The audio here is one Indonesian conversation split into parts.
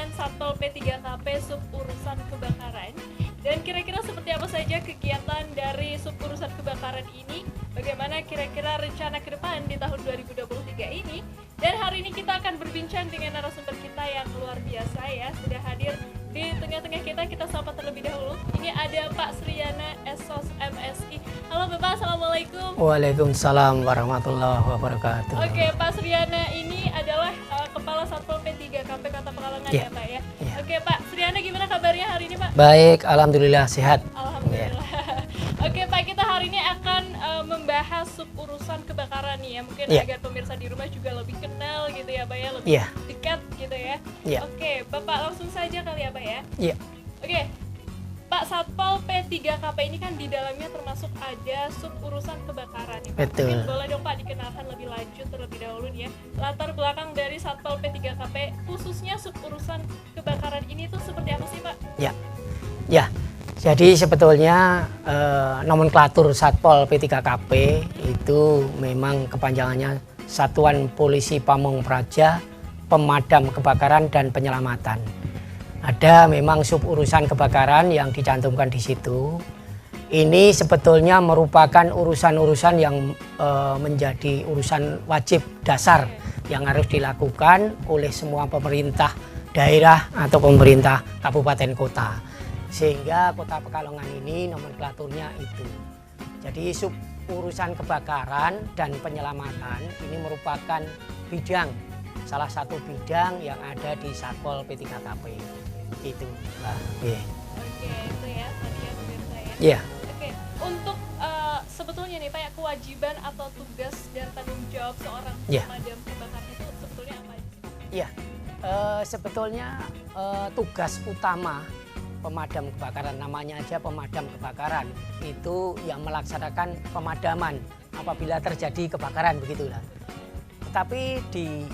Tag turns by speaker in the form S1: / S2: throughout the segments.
S1: dengan Satpol P3KP Sub Urusan Kebakaran. Dan kira-kira seperti apa saja kegiatan dari Sub Urusan Kebakaran ini? Bagaimana kira-kira rencana ke depan di tahun 2023 ini? Dan hari ini kita akan berbincang dengan narasumber kita yang luar biasa ya. Sudah hadir di tengah-tengah kita sapa terlebih dahulu. Ini ada Pak Sriana Esos MSI. Halo Bapak, Assalamualaikum.
S2: Waalaikumsalam warahmatullahi wabarakatuh.
S1: Oke, Pak Sriana ini adalah Kepala Satpol P3KP Kota Pekalongan ya Pak ya?
S2: Ya.
S1: Oke Pak Sriana, gimana kabarnya hari ini Pak?
S2: Baik, alhamdulillah sehat.
S1: Alhamdulillah. Oke Pak, kita hari ini akan membahas sub urusan kebakaran nih ya. Mungkin agar pemirsa di rumah juga lebih kenal gitu ya Pak ya, lebih dekat gitu ya. Oke, Bapak langsung saja kali ya Pak ya.
S2: Iya.
S1: Oke, Pak, Satpol P3KP ini kan di dalamnya termasuk ada sub urusan kebakaran nih Pak.
S2: Betul.
S1: Mungkin boleh dong Pak dikenalkan lebih lanjut terlebih dahulu nih ya. Latar belakang dari Satpol P3KP khususnya sub urusan kebakaran ini tuh seperti apa sih Pak?
S2: Ya. Jadi sebetulnya nomenklatur Satpol P3KP itu memang kepanjangannya Satuan Polisi Pamong Praja Pemadam Kebakaran dan Penyelamatan. Ada memang sub urusan kebakaran yang dicantumkan di situ. Ini sebetulnya merupakan urusan-urusan yang menjadi urusan wajib dasar yang harus dilakukan oleh semua pemerintah daerah atau pemerintah kabupaten kota. Sehingga Kota Pekalongan ini nomenklaturnya itu. Jadi sub urusan kebakaran dan penyelamatan ini merupakan bidang, salah satu bidang yang ada di Satpol P3KP. Itu
S1: Oke, itu ya tadi ya pemirsa ya.
S2: Iya.
S1: Oke, untuk sebetulnya nih Pak, kewajiban atau tugas dan tanggung jawab seorang pemadam kebakaran itu sebetulnya apa aja?
S2: Iya, sebetulnya tugas utama pemadam kebakaran, namanya aja pemadam kebakaran, itu yang melaksanakan pemadaman apabila terjadi kebakaran begitulah. Tetapi di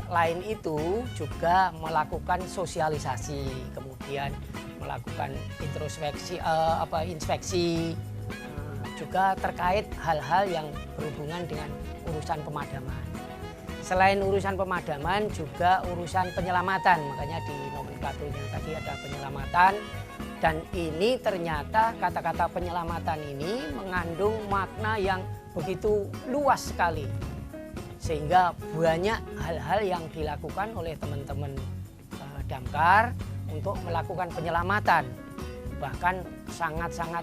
S2: lain itu juga melakukan sosialisasi, kemudian melakukan inspeksi, juga terkait hal-hal yang berhubungan dengan urusan pemadaman. Selain urusan pemadaman juga urusan penyelamatan, makanya di nomenklaturnya tadi ada penyelamatan. Dan ini ternyata kata-kata penyelamatan ini mengandung makna yang begitu luas sekali. Sehingga banyak hal-hal yang dilakukan oleh teman-teman damkar untuk melakukan penyelamatan. Bahkan sangat-sangat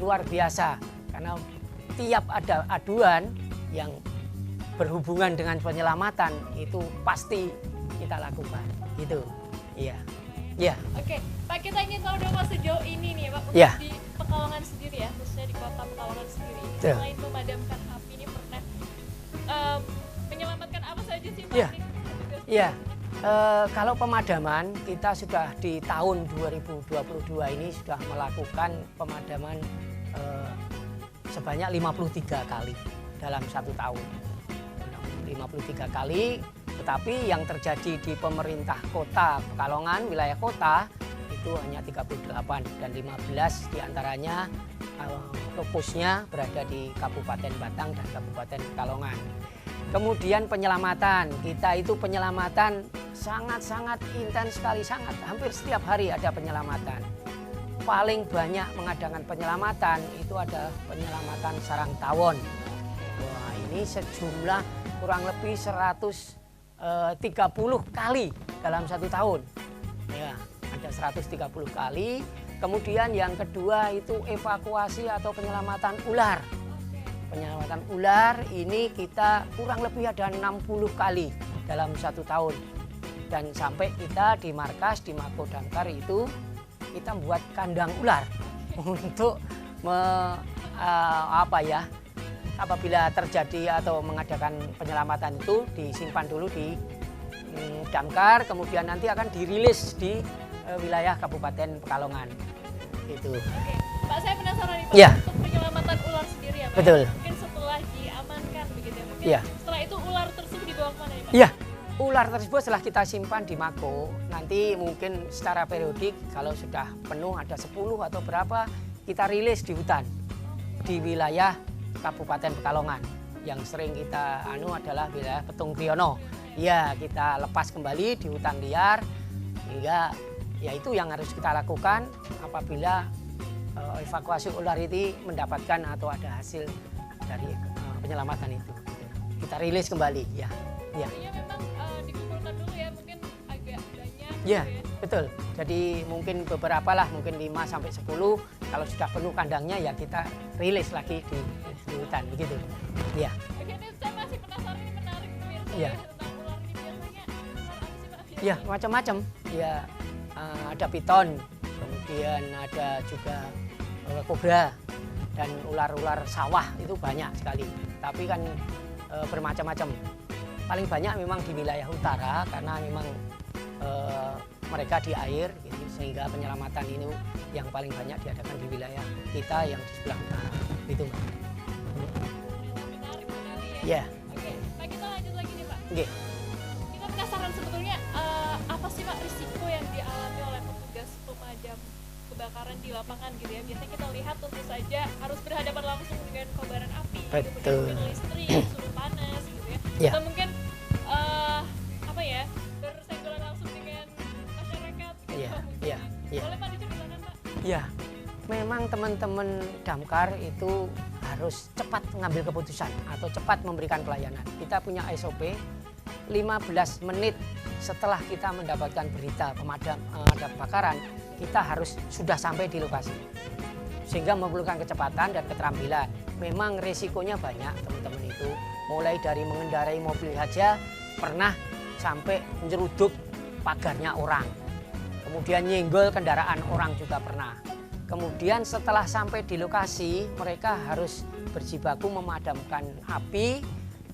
S2: luar biasa karena tiap ada aduan yang berhubungan dengan penyelamatan itu pasti kita lakukan gitu. Iya.
S1: Oke, Pak, kita ingin tahu dong Pak, sejauh ini nih Pak,
S2: untuk
S1: di Pekalongan sendiri ya, khususnya di Kota Pekalongan sendiri, selain memadamkan api ini pernah menyelamatkan apa saja sih Pak?
S2: Iya. Kalau pemadaman kita sudah di tahun 2022 ini sudah melakukan pemadaman sebanyak 53 kali dalam satu tahun. 53 kali, tetapi yang terjadi di pemerintah kota Pekalongan, wilayah kota itu hanya 38 dan 15 diantaranya fokusnya berada di Kabupaten Batang dan Kabupaten Pekalongan. Kemudian penyelamatan, kita itu penyelamatan sangat-sangat intens sekali, hampir setiap hari ada penyelamatan. Paling banyak mengadakan penyelamatan itu ada penyelamatan sarang tawon. Wah, ini sejumlah kurang lebih 130 kali dalam satu tahun. Ya, ada 130 kali. Kemudian yang kedua itu evakuasi atau penyelamatan ular. Penyelamatan ular ini kita kurang lebih ada 60 kali dalam satu tahun. Dan sampai kita di markas, di Mako Damkar itu kita membuat kandang ular untuk apabila terjadi atau mengadakan penyelamatan itu disimpan dulu di damkar, kemudian nanti akan dirilis di wilayah Kabupaten Pekalongan. Itu.
S1: Oke, Pak, saya penasaran nih Pak, untuk penyelamatan ular sendiri ya Pak.
S2: Betul.
S1: Mungkin setelah diamankan begitu ya, mungkin setelah itu ular tersebut dibawa kemana nih Pak?
S2: Iya, ular tersebut setelah kita simpan di Mako, nanti mungkin secara periodik kalau sudah penuh ada 10 atau berapa, kita rilis di hutan di wilayah Kabupaten Pekalongan. Yang sering kita adalah wilayah Petung Kriono. Ya, kita lepas kembali di hutan liar. Sehingga ya itu yang harus kita lakukan apabila evakuasi ular itu mendapatkan atau ada hasil dari penyelamatan itu. Kita rilis kembali ya. Ya.
S1: Artinya memang dikumpulkan dulu ya, mungkin agak banyak.
S2: Ya,
S1: gitu ya.
S2: betul. Jadi mungkin beberapa lah, mungkin 5 sampai 10. Kalau sudah penuh kandangnya ya kita rilis lagi di hutan begitu. Ya.
S1: Oke, ini saya masih penasaran, ini menarik pemirsa
S2: Iya.
S1: ya, tentang ular ini. Biasanya ular apa sih Pak?
S2: Ya, macam-macam. Ya, ada piton, kemudian ada juga kobra dan ular-ular sawah itu banyak sekali. Tapi kan bermacam-macam. Paling banyak memang di wilayah utara karena memang mereka di air, gitu, sehingga penyelamatan ini yang paling banyak diadakan di wilayah kita yang di sebelah utara. Itu, Mbak.
S1: Menarik sekali ya.
S2: Ya,
S1: Oke, Pak, kita lanjut lagi nih Pak.
S2: oke.
S1: Kita penasaran sebetulnya apa sih Pak risiko yang dialami oleh petugas pemadam kebakaran di lapangan gitu ya. Biasanya kita lihat tentu saja harus berhadapan langsung dengan kobaran api,
S2: Betul.
S1: kemudian listrik, suhu panas gitu ya.
S2: Ya.
S1: Atau mungkin apa ya, bersenggolan langsung dengan masyarakat gitu.
S2: Iya,
S1: mungkin.
S2: iya, iya.
S1: Boleh Pak diceritakan Pak?
S2: Ya, memang teman-teman damkar itu harus cepat mengambil keputusan atau cepat memberikan pelayanan. Kita punya SOP 15 menit setelah kita mendapatkan berita pemadam ada kebakaran, kita harus sudah sampai di lokasi. Sehingga memerlukan kecepatan dan keterampilan. Memang resikonya banyak teman-teman itu. Mulai dari mengendarai mobil saja pernah sampai menyeruduk pagarnya orang. Kemudian nyenggol kendaraan orang juga pernah. Kemudian setelah sampai di lokasi, mereka harus berjibaku memadamkan api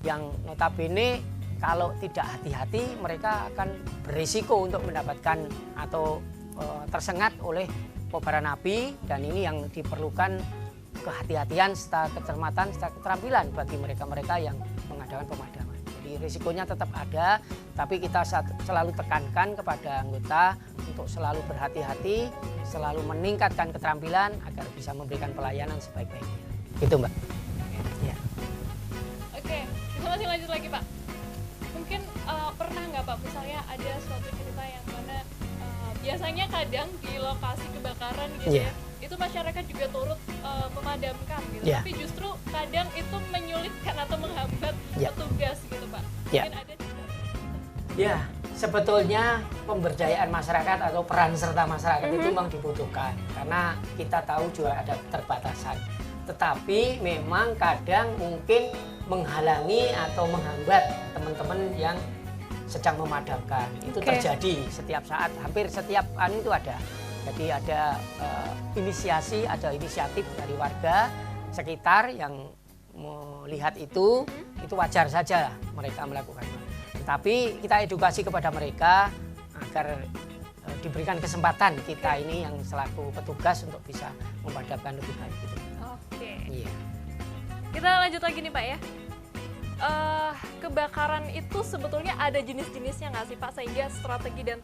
S2: yang notabene kalau tidak hati-hati mereka akan berisiko untuk mendapatkan atau tersengat oleh kobaran api, dan ini yang diperlukan kehati-hatian serta kecermatan serta keterampilan bagi mereka-mereka yang mengadakan pemadaman. Jadi risikonya tetap ada, tapi kita selalu tekankan kepada anggota untuk selalu berhati-hati, selalu meningkatkan keterampilan agar bisa memberikan pelayanan sebaik-baiknya. Gitu, Mbak. Ya.
S1: Oke, kita masih lanjut lagi Pak. Mungkin pernah nggak Pak misalnya ada suatu cerita yang mana biasanya kadang di lokasi kebakaran gitu
S2: Iya.
S1: ya, itu masyarakat juga turut memadamkan gitu,
S2: Iya.
S1: tapi justru kadang itu menyulitkan atau menghambat
S2: Iya.
S1: petugas gitu Pak.
S2: Iya.
S1: Mungkin ada cerita.
S2: Ya, sebetulnya pemberdayaan masyarakat atau peran serta masyarakat itu memang dibutuhkan karena kita tahu juga ada keterbatasan. Tetapi memang kadang mungkin menghalangi atau menghambat teman-teman yang sedang memadamkan. Itu
S1: Oke.
S2: terjadi setiap saat, hampir setiap itu ada. Jadi ada inisiasi, ada inisiatif dari warga sekitar yang melihat itu wajar saja mereka melakukannya. Tetapi kita edukasi kepada mereka agar diberikan kesempatan kita ini yang selaku petugas untuk bisa memadamkan lebih baik. Gitu.
S1: Oke.
S2: Iya.
S1: Kita lanjut lagi nih Pak ya. Kebakaran itu sebetulnya ada jenis-jenisnya nggak sih Pak, sehingga strategi dan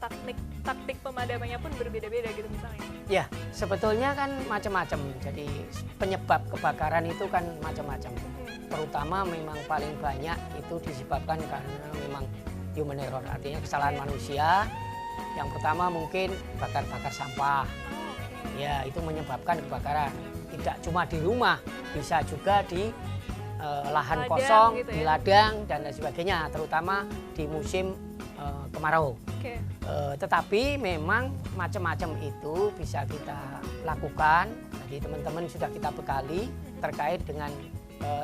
S1: taktik pemadamannya pun berbeda-beda gitu misalnya?
S2: Ya, sebetulnya kan macam-macam. Jadi penyebab kebakaran itu kan macam-macam. Terutama memang paling banyak itu disebabkan karena memang human error, artinya kesalahan manusia. Yang pertama mungkin bakar-bakar sampah. Ya, itu menyebabkan kebakaran. Tidak cuma di rumah, bisa juga di lahan
S1: Ladang
S2: kosong,
S1: gitu ya?
S2: di ladang dan lain sebagainya, terutama di musim kemarau.
S1: Oke.
S2: Tetapi memang macam-macam itu bisa kita lakukan. Jadi teman-teman sudah kita bekali terkait dengan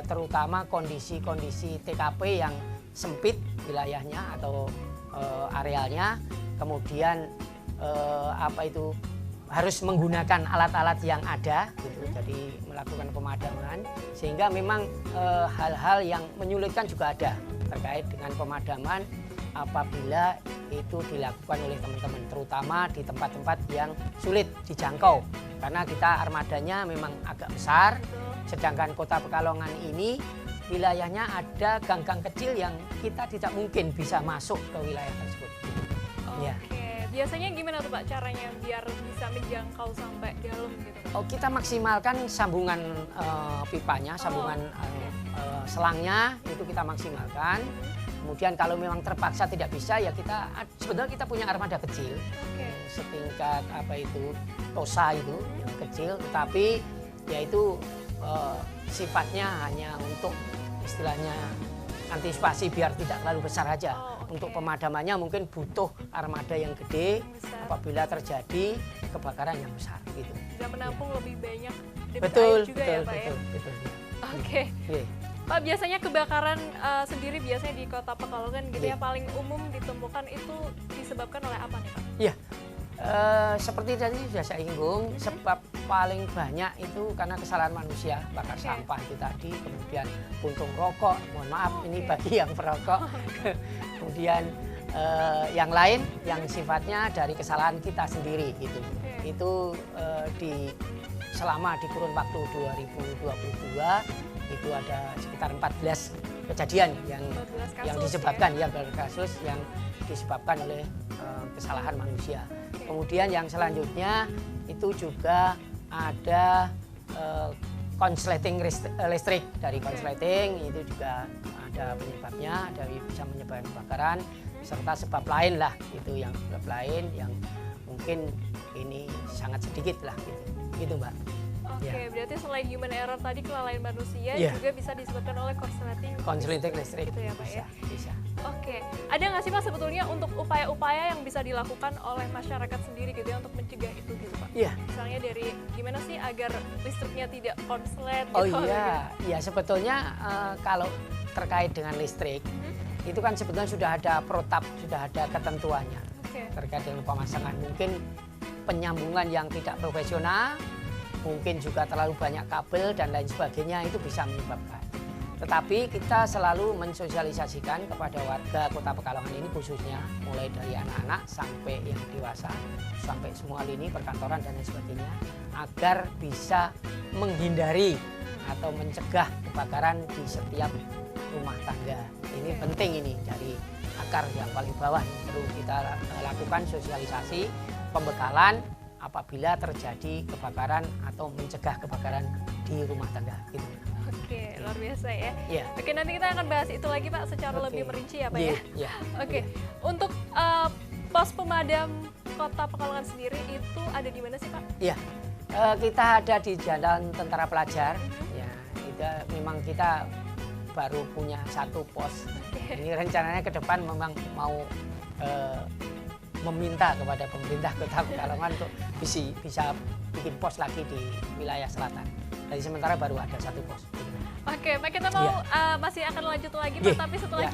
S2: terutama kondisi-kondisi TKP yang sempit wilayahnya atau arealnya, kemudian harus menggunakan alat-alat yang ada, gitu. Jadi melakukan pemadaman, sehingga memang hal-hal yang menyulitkan juga ada terkait dengan pemadaman apabila itu dilakukan oleh teman-teman, terutama di tempat-tempat yang sulit dijangkau, karena kita armadanya memang agak besar. Sedangkan Kota Pekalongan ini wilayahnya ada gang-gang kecil yang kita tidak mungkin bisa masuk ke wilayah tersebut.
S1: Oke.
S2: Ya.
S1: Biasanya gimana tuh Pak caranya biar bisa menjangkau sampai dalam gitu?
S2: Oh, kita maksimalkan sambungan pipanya, sambungan selangnya itu kita maksimalkan. Kemudian kalau memang terpaksa tidak bisa ya sebetulnya kita punya armada kecil, setingkat tosa itu yang kecil, tetapi yaitu sifatnya hanya untuk istilahnya antisipasi biar tidak terlalu besar aja. Untuk pemadamannya mungkin butuh armada yang gede apabila terjadi kebakaran yang besar gitu.
S1: Bisa menampung lebih banyak debit
S2: betul,
S1: air juga ya Pak ya?
S2: Betul.
S1: Oke. Pak, biasanya kebakaran sendiri biasanya di Kota Pekalongan gitu ya, paling umum ditemukan itu disebabkan oleh apa nih Pak?
S2: Iya, seperti tadi sudah saya singgung, sebab paling banyak itu karena kesalahan manusia, bakar sampah itu tadi, kemudian puntung rokok, mohon maaf ini bagi yang perokok, kemudian yang lain yang sifatnya dari kesalahan kita sendiri gitu. Itu selama di kurun waktu 2022 itu ada sekitar 14 kejadian yang disebabkan kasus yang disebabkan oleh kesalahan manusia. Kemudian yang selanjutnya itu juga ada konsleting listrik. Dari konsleting itu juga ada penyebabnya, bisa menyebabkan kebakaran serta sebab lain lah, itu yang sebab lain yang mungkin ini sangat sedikit lah gitu Mbak.
S1: Oke, berarti selain human error tadi, kelalaian manusia juga bisa disebabkan oleh konsleting listrik gitu ya Pak ya?
S2: Bisa.
S1: Oke, ada nggak sih Pak sebetulnya untuk upaya-upaya yang bisa dilakukan oleh masyarakat sendiri gitu ya untuk mencegah itu gitu Pak?
S2: Iya.
S1: Misalnya dari gimana sih agar listriknya tidak konslet gitu?
S2: Oh iya, sebetulnya kalau terkait dengan listrik, itu kan sebetulnya sudah ada protap, sudah ada ketentuannya terkait dengan pemasangan. Mungkin penyambungan yang tidak profesional, mungkin juga terlalu banyak kabel dan lain sebagainya itu bisa menyebabkan. Tetapi kita selalu mensosialisasikan kepada warga Kota Pekalongan ini khususnya, mulai dari anak-anak sampai yang dewasa, sampai semua lini perkantoran dan lain sebagainya, agar bisa menghindari atau mencegah kebakaran di setiap rumah tangga. Ini penting, ini dari akar yang paling bawah perlu kita lakukan sosialisasi, pembekalan apabila terjadi kebakaran atau mencegah kebakaran di rumah tangga gitu.
S1: Oke, luar biasa ya.
S2: Yeah.
S1: Oke, nanti kita akan bahas itu lagi Pak secara lebih merinci ya Pak ya. Oke. Untuk pos pemadam Kota Pekalongan sendiri itu ada di mana sih Pak?
S2: Iya. Kita ada di Jalan Tentara Pelajar. Ya, memang kita baru punya satu pos. Ini rencananya ke depan memang mau meminta kepada pemerintah Kota Pekalongan untuk bisa bikin pos lagi di wilayah selatan. Jadi sementara baru ada satu pos.
S1: Oke, Pak, kita mau masih akan lanjut lagi Pak, tapi setelah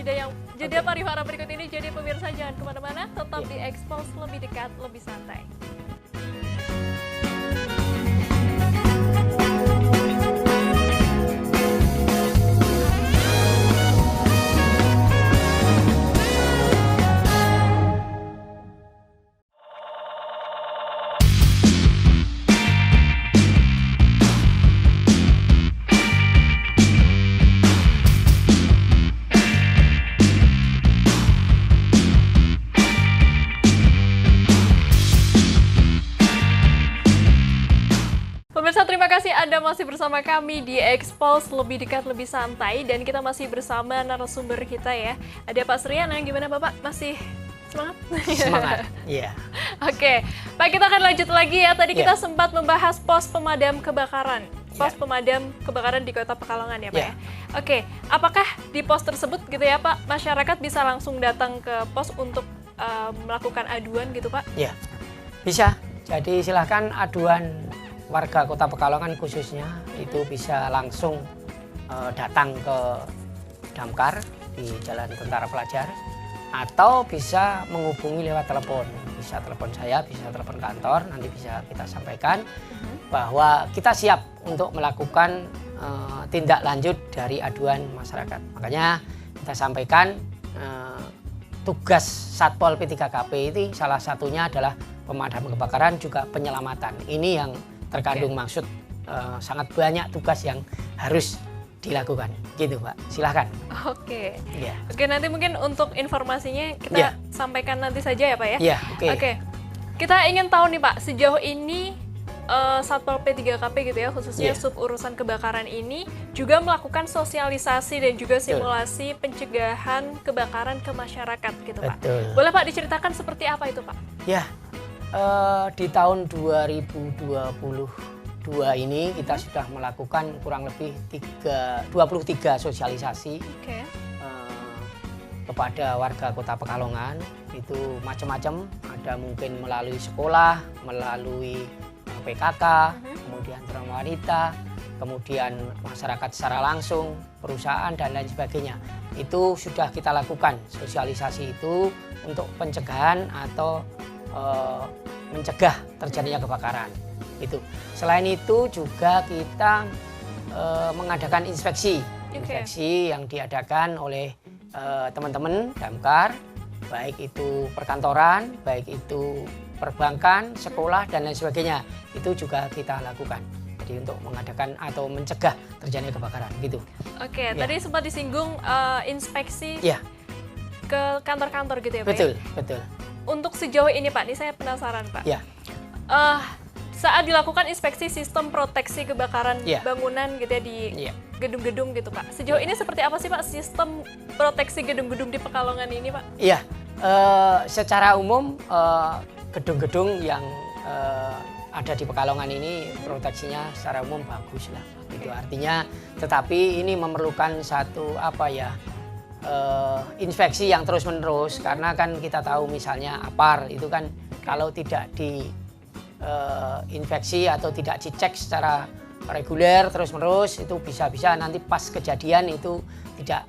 S1: jeda pariwara berikut ini. Jadi pemirsa jangan kemana-mana, tetap di Expose, lebih dekat, lebih santai. Pemirsa, terima kasih Anda masih bersama kami di Expose, lebih dekat, lebih santai. Dan kita masih bersama narasumber kita ya. Ada Pak Srian, yang gimana Bapak? Masih semangat?
S2: Semangat, iya.
S1: Oke, Pak, kita akan lanjut lagi ya. Tadi kita sempat membahas pos pemadam kebakaran. Pos pemadam kebakaran di Kota Pekalongan ya Pak ya? Oke, apakah di pos tersebut gitu ya Pak, masyarakat bisa langsung datang ke pos untuk melakukan aduan gitu Pak?
S2: Iya, bisa. Jadi silahkan aduan warga Kota Pekalongan khususnya itu bisa langsung datang ke Damkar di Jalan Tentara Pelajar, atau bisa menghubungi lewat telepon. Bisa telepon saya, bisa telepon kantor, nanti bisa kita sampaikan bahwa kita siap untuk melakukan tindak lanjut dari aduan masyarakat. Makanya kita sampaikan tugas Satpol P3KP ini salah satunya adalah pemadam kebakaran, juga penyelamatan. Ini yang terkandung maksud sangat banyak tugas yang harus dilakukan gitu Pak, silahkan.
S1: Oke. Oke, nanti mungkin untuk informasinya kita sampaikan nanti saja ya Pak ya.
S2: Iya,
S1: Oke. Kita ingin tahu nih Pak, sejauh ini Satpol P3KP gitu ya, khususnya
S2: Iya.
S1: sub urusan kebakaran ini juga melakukan sosialisasi dan juga
S2: Betul.
S1: simulasi pencegahan kebakaran ke masyarakat gitu Pak.
S2: Betul.
S1: Boleh Pak diceritakan seperti apa itu Pak?
S2: Ya, di tahun 2022 ini kita sudah melakukan kurang lebih 23 sosialisasi
S1: Oke.
S2: kepada warga Kota Pekalongan. Itu macam-macam, ada mungkin melalui sekolah, melalui PKK, kemudian trauma wanita, kemudian masyarakat secara langsung, perusahaan dan lain sebagainya. Itu sudah kita lakukan sosialisasi itu untuk pencegahan atau mencegah terjadinya kebakaran. Itu. Selain itu juga kita mengadakan inspeksi yang diadakan oleh teman-teman Damkar, baik itu perkantoran, baik itu perbankan, sekolah dan lain sebagainya. Itu juga kita lakukan. Jadi untuk mengadakan atau mencegah terjadinya kebakaran gitu.
S1: Oke, tadi sempat disinggung inspeksi
S2: Ya,
S1: ke kantor-kantor gitu ya Pak?
S2: betul, betul.
S1: Untuk sejauh ini Pak, ini saya penasaran Pak.
S2: Ya.
S1: Saat dilakukan inspeksi sistem proteksi kebakaran
S2: Ya.
S1: bangunan gitu ya di
S2: Ya.
S1: gedung-gedung gitu Pak. Sejauh ini seperti apa sih Pak sistem proteksi gedung-gedung di Pekalongan ini Pak?
S2: Iya, secara umum gedung-gedung yang ada di Pekalongan ini proteksinya secara umum bagus lah. Itu artinya, tetapi ini memerlukan satu inspeksi yang terus-menerus karena kan kita tahu misalnya APAR itu kan kalau tidak diinspeksi atau tidak dicek secara reguler terus-menerus itu bisa-bisa nanti pas kejadian itu tidak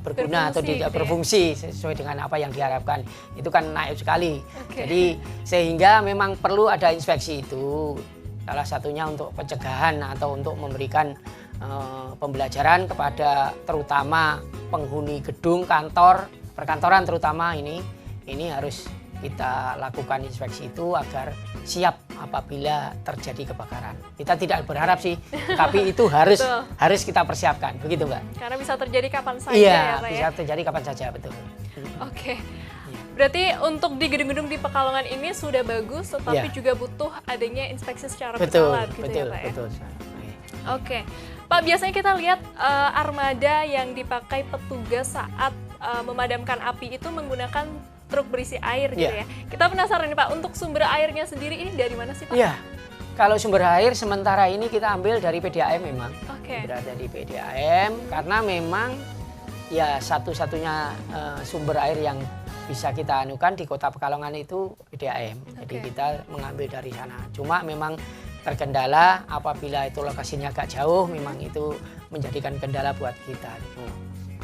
S2: berguna atau tidak berfungsi sesuai dengan apa yang diharapkan. Itu kan naif sekali. Jadi sehingga memang perlu ada inspeksi itu. Salah satunya untuk pencegahan atau untuk memberikan pembelajaran kepada terutama penghuni gedung, kantor, perkantoran terutama ini harus kita lakukan inspeksi itu agar siap apabila terjadi kebakaran. Kita tidak berharap sih, tapi itu harus kita persiapkan, begitu Mbak.
S1: Karena bisa terjadi kapan saja
S2: iya,
S1: ya Pak
S2: bisa
S1: ya?
S2: terjadi kapan saja, betul.
S1: Oke. Berarti untuk di gedung-gedung di Pekalongan ini sudah bagus, tetapi juga butuh adanya inspeksi secara berkala gitu ya Pak ya?
S2: Betul.
S1: Oke. Pak, biasanya kita lihat armada yang dipakai petugas saat memadamkan api itu menggunakan truk berisi air gitu ya. Kita penasaran nih Pak, untuk sumber airnya sendiri ini dari mana sih Pak?
S2: Iya, kalau sumber air sementara ini kita ambil dari PDAM memang.
S1: Oke.
S2: Berada di PDAM karena memang ya satu-satunya sumber air yang bisa kita anukan di Kota Pekalongan itu PDAM. Jadi kita mengambil dari sana. Cuma memang terkendala apabila itu lokasinya agak jauh, memang itu menjadikan kendala buat kita.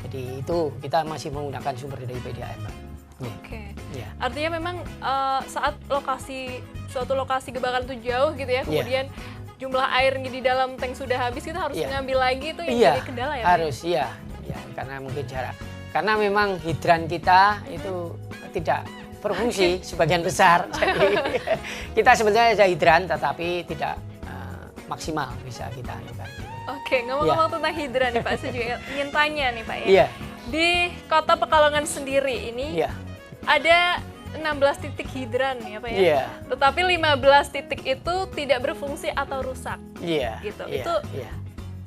S2: Jadi itu kita masih menggunakan sumber dari PDAM, Pak.
S1: Oke.
S2: Ya.
S1: Artinya memang saat suatu lokasi kebakaran itu jauh gitu ya, kemudian jumlah air di dalam tank sudah habis, kita harus mengambil lagi itu yang jadi kendala ya?
S2: Harus, iya. Karena mungkin jarak. Karena memang hidran kita itu tidak berfungsi sebagian besar. Jadi kita sebenarnya ada hidran tetapi tidak maksimal bisa kita anukan.
S1: Oke, ngomong-ngomong tentang hidran nih Pak, saya juga ingin tanya nih Pak ya.
S2: Iya.
S1: Di Kota Pekalongan sendiri ini ada 16 titik hidran ya Pak ya.
S2: Iya.
S1: Tetapi 15 titik itu tidak berfungsi atau rusak.
S2: Iya.
S1: Gitu.
S2: Iya.
S1: Itu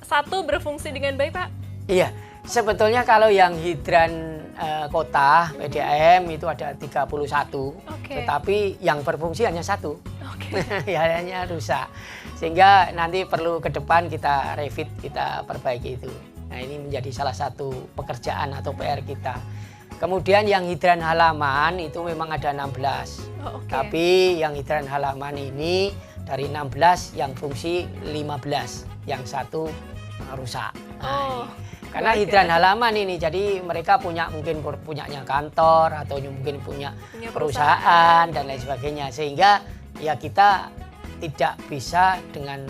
S1: satu berfungsi dengan baik Pak?
S2: Iya. Sebetulnya kalau yang hidran kota PDAM itu ada 31. Tetapi yang berfungsi hanya satu. Ya, hanya rusak. Sehingga nanti perlu ke depan kita revit, kita perbaiki itu. Nah, ini menjadi salah satu pekerjaan atau PR kita. Kemudian yang hidran halaman itu memang ada 16. Tapi yang hidran halaman ini dari 16 yang fungsi 15, yang satu rusak. Nah, karena hidran halaman ini, jadi mereka mungkin punyanya kantor atau mungkin punya perusahaan dan lain sebagainya. Sehingga ya kita tidak bisa dengan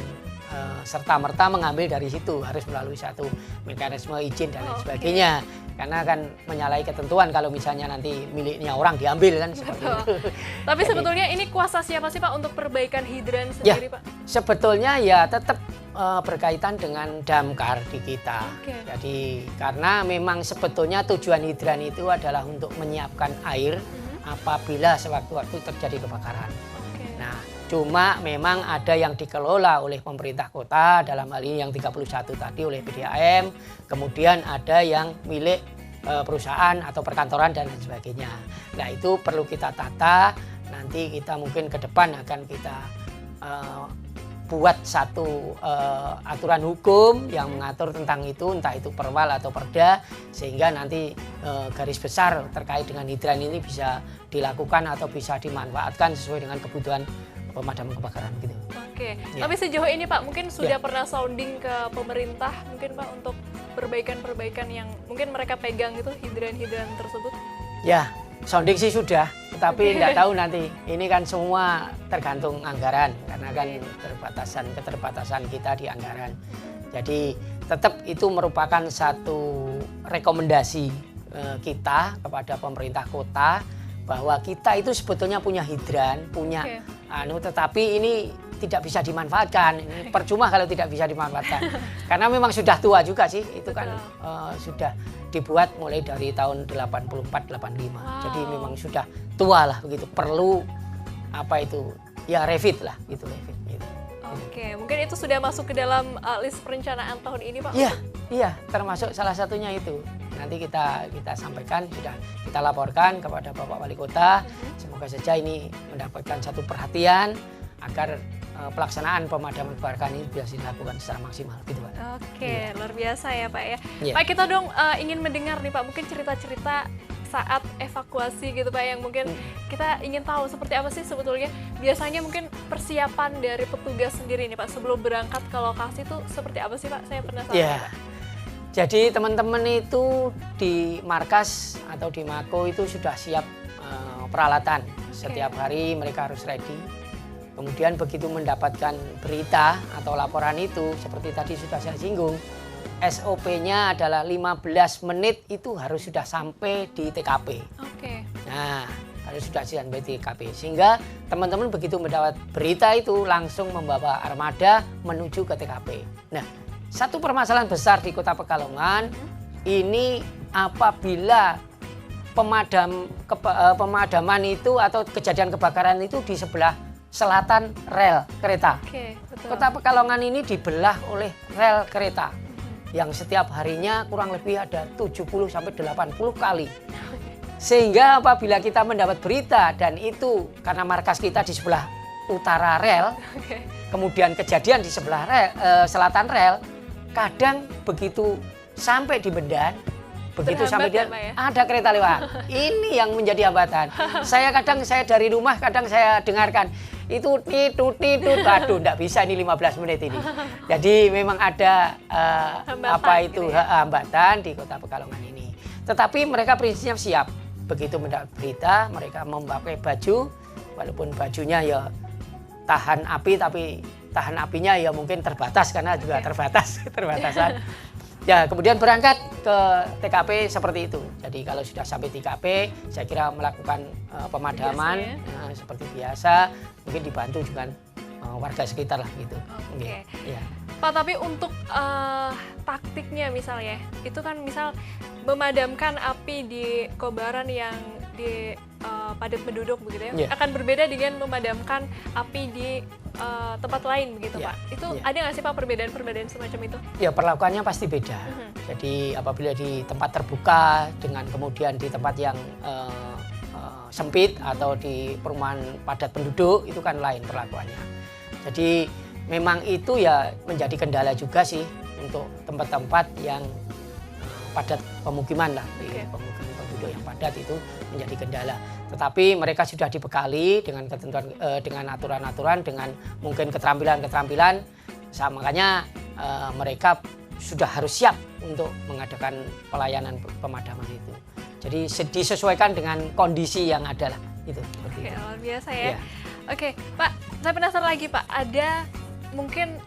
S2: serta-merta mengambil dari situ, harus melalui satu mekanisme izin dan lain sebagainya. Karena kan menyalahi ketentuan kalau misalnya nanti miliknya orang diambil kan seperti itu.
S1: Tapi sebetulnya ini kuasa siapa sih Pak untuk perbaikan hidran sendiri Pak?
S2: Sebetulnya ya tetap berkaitan dengan damkar di kita. Jadi karena memang sebetulnya tujuan hidran itu adalah untuk menyiapkan air apabila sewaktu-waktu terjadi kebakaran. Nah, Cuma memang ada yang dikelola oleh pemerintah kota, dalam hal ini yang 31 tadi oleh PDAM, kemudian ada yang milik perusahaan atau perkantoran dan lain sebagainya. Nah itu perlu kita tata, nanti kita mungkin ke depan akan kita buat satu aturan hukum yang mengatur tentang itu, entah itu perwal atau perda, sehingga nanti garis besar terkait dengan hidran ini bisa dilakukan atau bisa dimanfaatkan sesuai dengan kebutuhan pemadaman kebakaran gitu.
S1: Oke,
S2: Ya.
S1: tapi sejauh ini Pak mungkin sudah
S2: Ya.
S1: pernah sounding ke pemerintah mungkin Pak untuk perbaikan-perbaikan yang mungkin mereka pegang itu hidran-hidran tersebut?
S2: Ya, sounding sih sudah, tetapi nggak tahu nanti. Ini kan semua tergantung anggaran, karena kan keterbatasan kita di anggaran. Jadi tetap itu merupakan satu rekomendasi kita kepada pemerintah kota bahwa kita itu sebetulnya punya hidran, punya tetapi ini tidak bisa dimanfaatkan. Ini percuma kalau tidak bisa dimanfaatkan. Karena memang sudah tua juga sih, itu kan sudah dibuat mulai dari tahun 84-85. Jadi memang sudah tua lah begitu. Perlu apa itu? Ya revit lah gitu, revit gitu.
S1: Oke, mungkin itu sudah masuk ke dalam list perencanaan tahun ini Pak?
S2: Iya, termasuk salah satunya itu. Nanti kita sampaikan, sudah kita laporkan kepada Bapak Wali Kota. Semoga saja ini mendapatkan satu perhatian agar pelaksanaan pemadaman kebakaran ini bisa dilakukan secara maksimal gitu Pak.
S1: Oke, luar biasa ya Pak ya.
S2: Iya.
S1: Pak, kita dong ingin mendengar nih Pak, mungkin cerita-cerita saat evakuasi gitu Pak, yang mungkin kita ingin tahu seperti apa sih sebetulnya biasanya mungkin persiapan dari petugas sendiri nih Pak sebelum berangkat ke lokasi itu seperti apa sih Pak? Saya penasaran
S2: Iya.
S1: Pak.
S2: Jadi teman-teman itu di markas atau di Mako itu sudah siap peralatan. Setiap hari mereka harus ready. Kemudian begitu mendapatkan berita atau laporan itu, seperti tadi sudah saya singgung, SOP-nya adalah 15 menit itu harus sudah sampai di TKP.
S1: Oke.
S2: Nah, harus sudah sampai di TKP. Sehingga teman-teman begitu mendapat berita itu langsung membawa armada menuju ke TKP. Nah, satu permasalahan besar di Kota Pekalongan ini apabila pemadaman itu atau kejadian kebakaran itu di sebelah selatan rel kereta.
S1: Oke, betul.
S2: Kota Pekalongan ini dibelah oleh rel kereta yang setiap harinya kurang lebih ada 70 sampai 80 kali. Sehingga apabila kita mendapat berita dan itu karena markas kita di sebelah utara rel, kemudian kejadian di sebelah selatan rel, kadang begitu sampai di Bendan, begitu sampai dia ada kereta lewat. Ini yang menjadi hambatan. Saya dari rumah kadang saya dengarkan itu titut, waduh enggak bisa ini 15 menit ini. Jadi memang ada hambatan di Kota Pekalongan ini. Tetapi mereka prinsipnya siap. Begitu mendapat berita, mereka memakai baju, walaupun bajunya ya tahan api, tapi tahan apinya ya mungkin terbatas karena juga terbatasan. Ya, kemudian berangkat ke TKP seperti itu. Jadi kalau sudah sampai TKP, saya kira melakukan pemadaman seperti biasa, mungkin dibantu juga warga sekitar lah gitu.
S1: Oke.
S2: Ya.
S1: Pak, tapi untuk taktiknya misalnya, itu kan misal memadamkan api di kobaran yang di padat penduduk begitu ya, akan berbeda dengan memadamkan api di tempat lain begitu Pak. Itu ada nggak sih Pak perbedaan-perbedaan semacam itu? Ya,
S2: perlakuannya pasti beda. Jadi apabila di tempat terbuka dengan kemudian di tempat yang sempit atau di perumahan padat penduduk itu kan lain perlakuannya. Jadi memang itu ya menjadi kendala juga sih untuk tempat-tempat yang padat pemukiman lah, pemukiman penduduk yang padat itu menjadi kendala. Tetapi mereka sudah dibekali dengan ketentuan, dengan aturan-aturan, dengan mungkin keterampilan-keterampilan, makanya mereka sudah harus siap untuk mengadakan pelayanan pemadaman itu. Jadi disesuaikan dengan kondisi yang ada lah, itu.
S1: Oke, luar biasa ya. Oke, Pak, saya penasaran lagi Pak, ada mungkin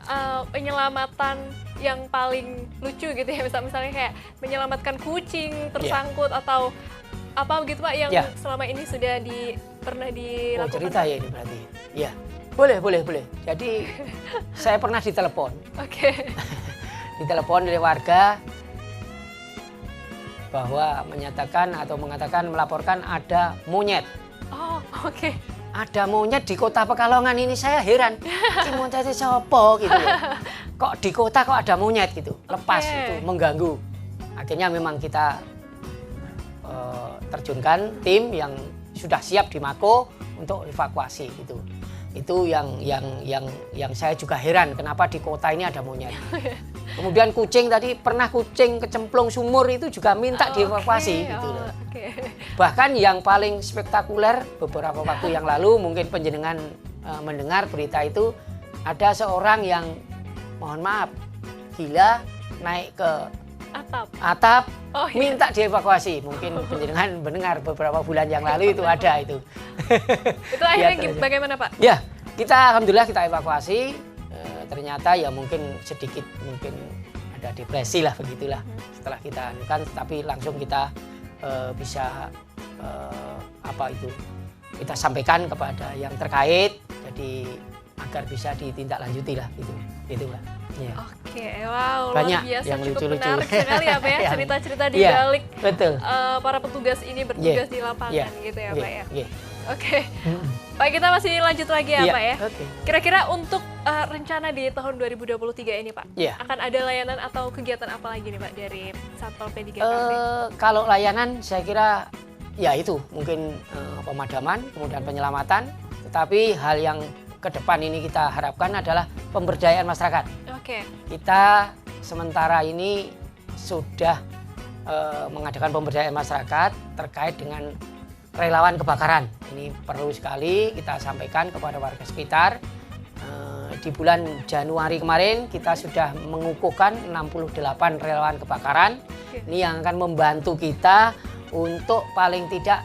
S1: penyelamatan yang paling lucu gitu ya, misalnya kayak menyelamatkan kucing tersangkut atau apa begitu Pak yang selama ini sudah pernah dilakukan?
S2: Oh, cerita ya ini berarti. Ya, boleh. Jadi saya pernah ditelepon.
S1: Oke.
S2: Ditelepon oleh warga bahwa menyatakan atau mengatakan melaporkan ada monyet.
S1: Oh, oke.
S2: ada monyet di kota Pekalongan ini, saya heran. Ini monyetnya siapa gitu loh. Kok di kota kok ada monyet gitu, lepas itu mengganggu. Akhirnya memang kita terjunkan tim yang sudah siap di Mako untuk evakuasi gitu. Itu yang saya juga heran kenapa di kota ini ada monyet. Kemudian kucing tadi, pernah kucing kecemplung sumur itu juga minta dievakuasi gitu loh. Bahkan yang paling spektakuler beberapa waktu yang lalu, mungkin penjenengan mendengar berita itu, ada seorang yang mohon maaf gila naik ke atap minta dievakuasi. Mungkin penjenengan mendengar beberapa bulan yang lalu itu ada itu.
S1: Itu akhirnya bagaimana Pak?
S2: Ya, alhamdulillah kita evakuasi. Ternyata ya mungkin sedikit ada depresi lah begitulah setelah kita anukan, tapi langsung kita bisa kita sampaikan kepada yang terkait, jadi agar bisa ditindaklanjuti lah gitu lah. Ya.
S1: Oke, wow,
S2: banyak
S1: luar biasa,
S2: yang
S1: cukup
S2: lucu-lucu
S1: menarik sekali ya Pak ya, cerita-cerita di balik para petugas ini bertugas di lapangan gitu ya Pak ya. Oke, Pak, kita masih lanjut lagi ya Pak ya. Kira-kira untuk rencana di tahun 2023 ini Pak, akan ada layanan atau kegiatan apa lagi nih Pak dari Satpol P3 Kaltim?
S2: Kalau layanan saya kira ya itu mungkin pemadaman, kemudian penyelamatan, tetapi hal yang ke depan ini kita harapkan adalah pemberdayaan masyarakat. Kita sementara ini sudah mengadakan pemberdayaan masyarakat terkait dengan relawan kebakaran. Ini perlu sekali kita sampaikan kepada warga sekitar. Di bulan Januari kemarin kita sudah mengukuhkan 68 relawan kebakaran. Ini yang akan membantu kita untuk paling tidak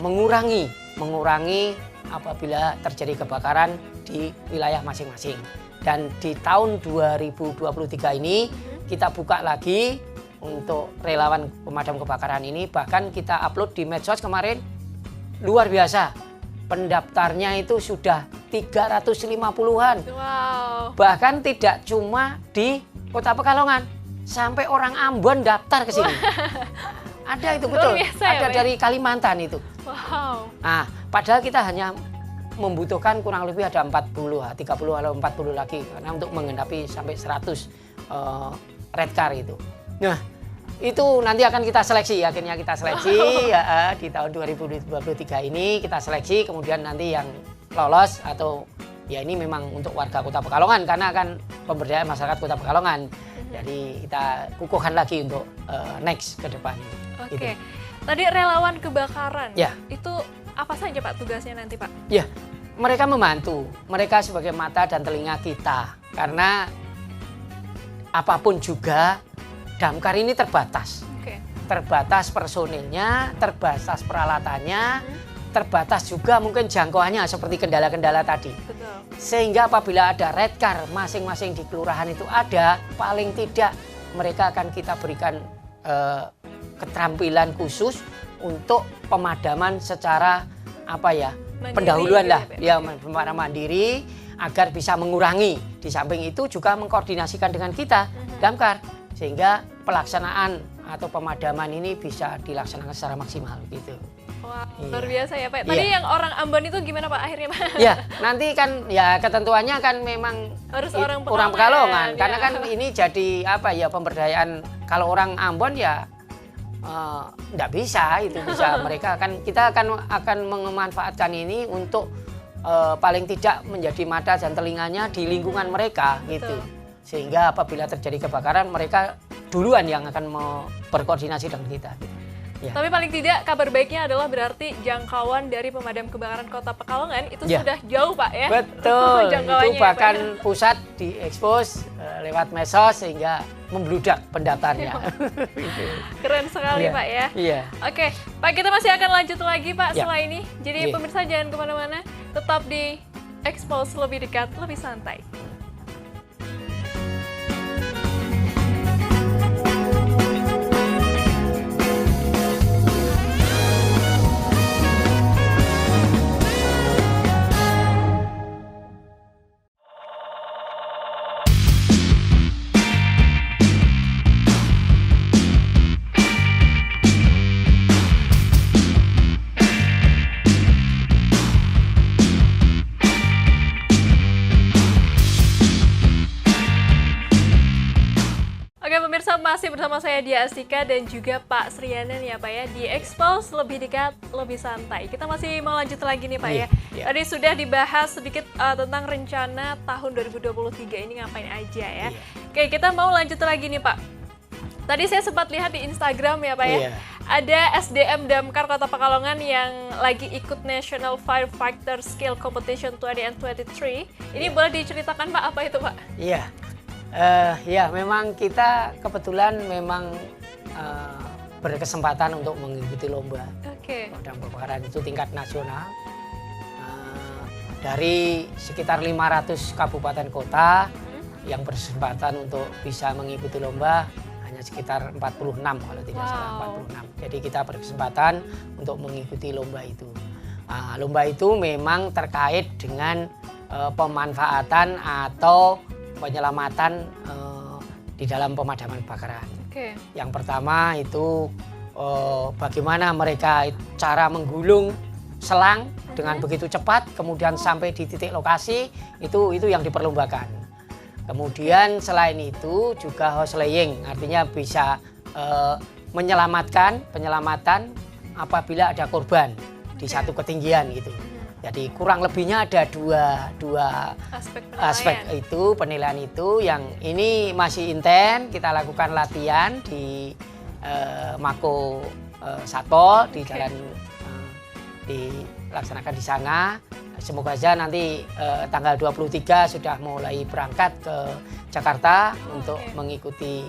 S2: mengurangi apabila terjadi kebakaran di wilayah masing-masing. Dan di tahun 2023 ini kita buka lagi untuk relawan pemadam kebakaran ini, bahkan kita upload di medsos kemarin, luar biasa. Pendaftarnya itu sudah 350-an.
S1: Wow.
S2: Bahkan tidak cuma di Kota Pekalongan, sampai orang Ambon daftar ke sini. Ada itu betul, ada dari Kalimantan itu.
S1: Wow.
S2: Nah, padahal kita hanya membutuhkan kurang lebih ada 30 atau 40 lagi karena untuk menggenapi sampai 100 red car itu. Nah, itu nanti akan kita seleksi, akhirnya kita seleksi ya, di tahun 2023 ini kita seleksi, kemudian nanti yang lolos atau ya ini memang untuk warga Kota Pekalongan karena akan pemberdayaan masyarakat Kota Pekalongan. Jadi kita kukuhkan lagi untuk next ke depan.
S1: Oke. Tadi relawan kebakaran.
S2: Ya.
S1: Itu apa saja Pak tugasnya nanti Pak?
S2: Ya, mereka membantu. Mereka sebagai mata dan telinga kita. Karena apapun juga damkar ini terbatas. Terbatas personilnya, terbatas peralatannya, terbatas juga mungkin jangkauannya seperti kendala-kendala tadi.
S1: Betul.
S2: Sehingga apabila ada red car masing-masing di kelurahan itu ada, paling tidak mereka akan kita berikan keterampilan khusus untuk pemadaman secara pendahuluan lah, ya mandiri agar bisa mengurangi. Di samping itu juga mengkoordinasikan dengan kita damkar sehingga pelaksanaan atau pemadaman ini bisa dilaksanakan secara maksimal gitu.
S1: Wah, luar biasa ya Pak. Tadi yang orang Ambon itu gimana Pak akhirnya Pak?
S2: Ya, nanti kan ya ketentuannya kan memang
S1: harus orang
S2: Pekalongan karena kan ini jadi pemberdayaan. Kalau orang Ambon ya enggak bisa, itu bisa mereka kita akan memanfaatkan ini untuk paling tidak menjadi mata dan telinganya di lingkungan mereka gitu. Sehingga apabila terjadi kebakaran mereka duluan yang akan berkoordinasi dengan kita. Ya.
S1: Tapi paling tidak kabar baiknya adalah berarti jangkauan dari pemadam kebakaran Kota Pekalongan itu sudah jauh Pak ya.
S2: Betul. Itu bahkan pusat diekspos lewat medsos sehingga membludak pendaftarnya.
S1: Keren sekali Pak ya.
S2: Iya.
S1: Oke, Pak, kita masih akan lanjut lagi Pak setelah ini. Jadi pemirsa jangan kemana-mana, tetap di Expose lebih dekat, lebih santai. bersama saya Dia Astika dan juga Pak Srianan ya Pak ya, di Expose lebih dekat, lebih santai. Kita masih mau lanjut lagi nih Pak ya. Tadi sudah dibahas sedikit tentang rencana tahun 2023 ini ngapain aja ya. Oke, kita mau lanjut lagi nih Pak. Tadi saya sempat lihat di Instagram ya Pak ya, ada SDM Damkar Kota Pekalongan yang lagi ikut National Firefighter Skill Competition 2023. Ini boleh diceritakan Pak, apa itu Pak?
S2: Iya, ya memang kita kebetulan memang berkesempatan untuk mengikuti lomba pemadam kebakaran itu tingkat nasional. Dari sekitar 500 kabupaten kota yang berkesempatan untuk bisa mengikuti lomba, hanya sekitar 46 kalau tidak salah, 46. Jadi kita berkesempatan untuk mengikuti lomba itu. Lomba itu memang terkait dengan pemanfaatan atau penyelamatan di dalam pemadaman kebakaran. Yang pertama itu bagaimana mereka cara menggulung selang dengan begitu cepat, kemudian sampai di titik lokasi, itu yang diperlombakan. Kemudian selain itu juga hose laying, artinya bisa penyelamatan apabila ada korban di satu ketinggian gitu. Jadi kurang lebihnya ada dua aspek itu, penilaian itu. Yang ini masih intens, kita lakukan latihan di Mako Satpol di jalan dilaksanakan di sana. Semoga saja nanti tanggal 23 sudah mulai berangkat ke Jakarta untuk mengikuti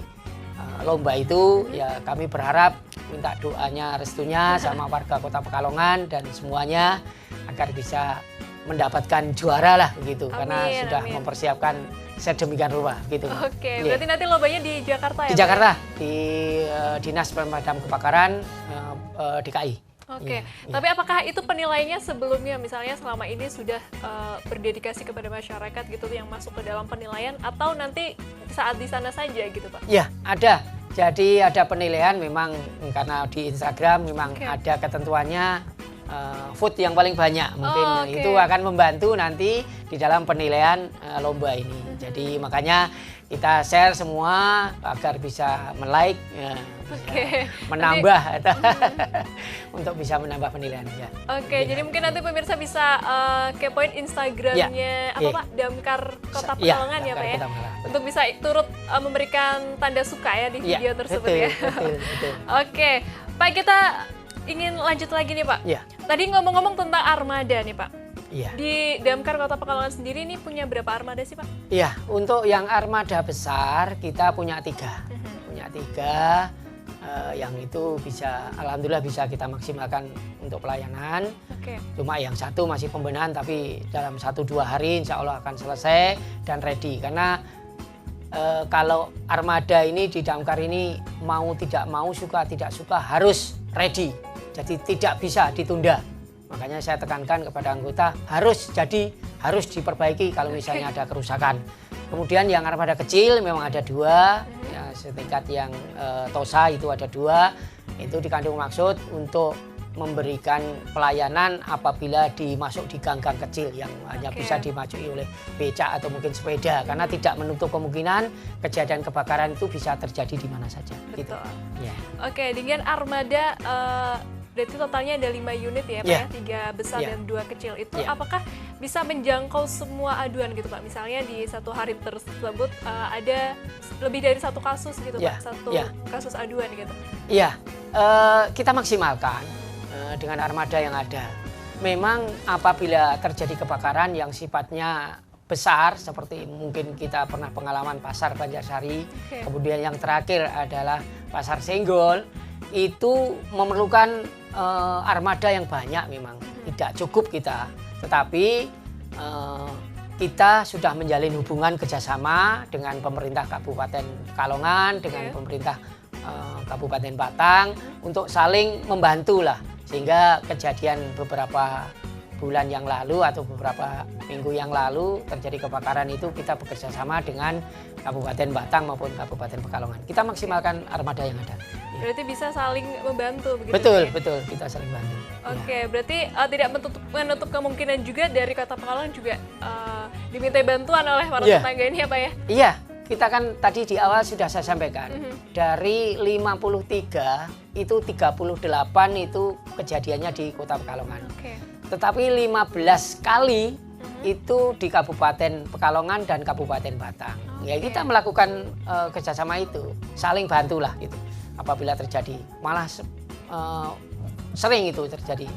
S2: lomba itu. Ya kami berharap minta doanya, restunya sama warga Kota Pekalongan dan semuanya agar bisa mendapatkan juara lah begitu, karena sudah mempersiapkan sedemikian rupa gitu.
S1: Berarti nanti lombanya di Jakarta ya?
S2: Di Jakarta, di Dinas Pemadam Kebakaran DKI.
S1: Tapi apakah itu penilaiannya sebelumnya, misalnya selama ini sudah berdedikasi kepada masyarakat gitu yang masuk ke dalam penilaian, atau nanti saat di sana saja gitu Pak? Ya,
S2: ada. Jadi ada penilaian memang karena di Instagram memang ada ketentuannya vote yang paling banyak. Mungkin itu akan membantu nanti di dalam penilaian lomba ini. Jadi makanya kita share semua agar bisa like, menambah untuk bisa menambah penilaian ya.
S1: Jadi mungkin nanti pemirsa bisa kepoin Instagramnya apa Pak, Damkar Kota Pekalongan ya Pak ya, untuk bisa turut memberikan tanda suka ya di video tersebut ya.
S2: Betul.
S1: Pak, kita ingin lanjut lagi nih Pak. Tadi ngomong-ngomong tentang armada nih Pak. Di Damkar Kota Pekalongan sendiri ini punya berapa armada sih Pak? Iya,
S2: untuk yang armada besar kita punya 3. Punya 3 yang itu bisa, alhamdulillah bisa kita maksimalkan untuk pelayanan. Cuma yang satu masih pembenahan, tapi dalam 1-2 hari insya Allah akan selesai dan ready. Karena kalau armada ini di Damkar ini mau tidak mau, suka tidak suka harus ready. Jadi tidak bisa ditunda. Makanya saya tekankan kepada anggota harus diperbaiki kalau misalnya ada kerusakan. Kemudian yang armada kecil memang ada 2, ya, setingkat yang TOSA itu ada 2. Itu dikandung maksud untuk memberikan pelayanan apabila dimasuk di gang-gang kecil yang hanya bisa dimasuki oleh becak atau mungkin sepeda, karena tidak menutup kemungkinan kejadian kebakaran itu bisa terjadi di mana saja.
S1: Betul. Gitu. Dengan armada berarti totalnya ada 5 unit ya Pak ya, 3 besar dan 2 kecil. Itu apakah bisa menjangkau semua aduan gitu Pak? Misalnya di satu hari tersebut ada lebih dari 1 kasus gitu Pak, kasus aduan gitu.
S2: Kita maksimalkan dengan armada yang ada. Memang apabila terjadi kebakaran yang sifatnya besar seperti mungkin kita pernah pengalaman Pasar Banjarsari, kemudian yang terakhir adalah Pasar Senggol, itu memerlukan armada yang banyak. Memang tidak cukup kita, tetapi kita sudah menjalin hubungan kerjasama dengan pemerintah Kabupaten Pekalongan, dengan pemerintah Kabupaten Batang untuk saling membantu lah, sehingga kejadian beberapa bulan yang lalu atau beberapa minggu yang lalu terjadi kebakaran itu kita bekerja sama dengan Kabupaten Batang maupun Kabupaten Pekalongan. Kita maksimalkan armada yang ada.
S1: Berarti bisa saling membantu begitu?
S2: Betul, kita saling bantu.
S1: Berarti tidak menutup kemungkinan juga dari Kota Pekalongan juga dimintai bantuan oleh para tetangga ini ya Pak ya?
S2: Iya, kita kan tadi di awal sudah saya sampaikan, dari 53 itu 38 itu kejadiannya di Kota Pekalongan. Tetapi 15 kali itu di Kabupaten Pekalongan dan Kabupaten Batang. Ya kita melakukan kerjasama itu, saling bantulah gitu. Apabila terjadi, malah sering itu terjadi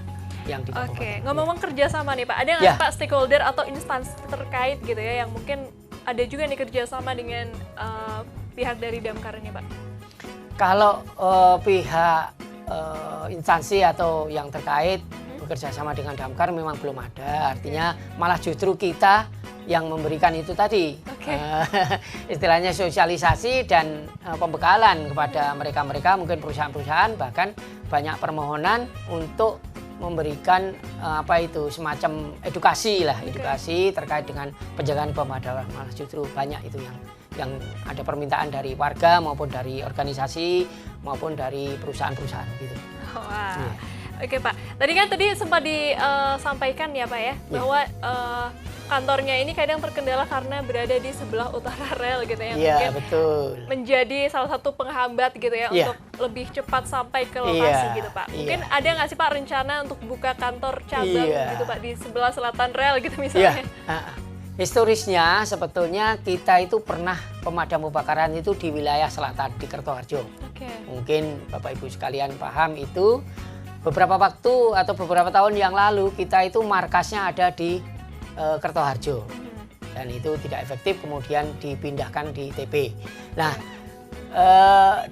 S2: yang di Kabupaten.
S1: Ngomong-ngomong kerjasama nih Pak, ada nggak Pak stakeholder atau instansi terkait gitu ya yang mungkin ada juga nih kerjasama dengan pihak dari Damkar ini Pak?
S2: Kalau pihak instansi atau yang terkait bekerja sama dengan Damkar memang belum ada, artinya malah justru kita yang memberikan itu tadi, istilahnya sosialisasi dan pembekalan kepada mereka-mereka, mungkin perusahaan-perusahaan, bahkan banyak permohonan untuk memberikan semacam edukasi lah, edukasi terkait dengan penjagaan pemadaman. Malah justru banyak itu yang ada permintaan dari warga maupun dari organisasi maupun dari perusahaan-perusahaan gitu.
S1: Oke Pak, tadi sempat disampaikan ya Pak ya, bahwa kantornya ini kadang terkendala karena berada di sebelah utara rel gitu ya, mungkin
S2: betul.
S1: menjadi salah satu penghambat gitu ya untuk lebih cepat sampai ke lokasi gitu Pak. Mungkin ada nggak sih Pak rencana untuk buka kantor cabang gitu Pak di sebelah selatan rel gitu misalnya?
S2: Historisnya sebetulnya kita itu pernah pemadam kebakaran itu di wilayah selatan di Kertoharjo. Mungkin Bapak Ibu sekalian paham itu. Beberapa waktu atau beberapa tahun yang lalu kita itu markasnya ada di Kertoharjo dan itu tidak efektif, kemudian dipindahkan di TP. Nah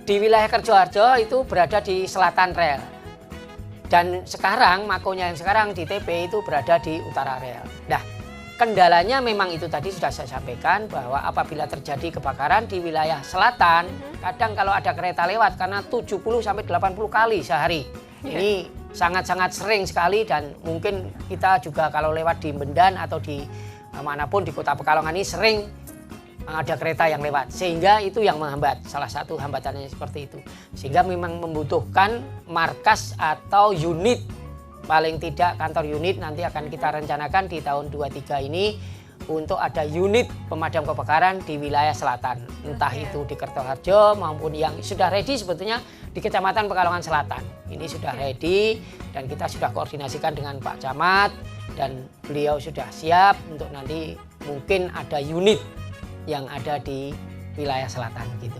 S2: di wilayah Kertoharjo itu berada di selatan rel dan sekarang makonya yang sekarang di TP itu berada di utara rel. Nah kendalanya memang itu tadi sudah saya sampaikan bahwa apabila terjadi kebakaran di wilayah selatan, kadang kalau ada kereta lewat karena 70-80 kali sehari. Ini sangat-sangat sering sekali dan mungkin kita juga kalau lewat di Bendan atau di manapun di Kota Pekalongan ini sering ada kereta yang lewat. Sehingga itu yang menghambat, salah satu hambatannya seperti itu. Sehingga memang membutuhkan markas atau unit, paling tidak kantor unit nanti akan kita rencanakan di tahun 23 ini untuk ada unit pemadam kebakaran di wilayah selatan. Entah itu di Kertoharjo maupun yang sudah ready sebetulnya di Kecamatan Pekalongan Selatan. Ini sudah ready dan kita sudah koordinasikan dengan Pak Camat dan beliau sudah siap untuk nanti mungkin ada unit yang ada di wilayah selatan gitu.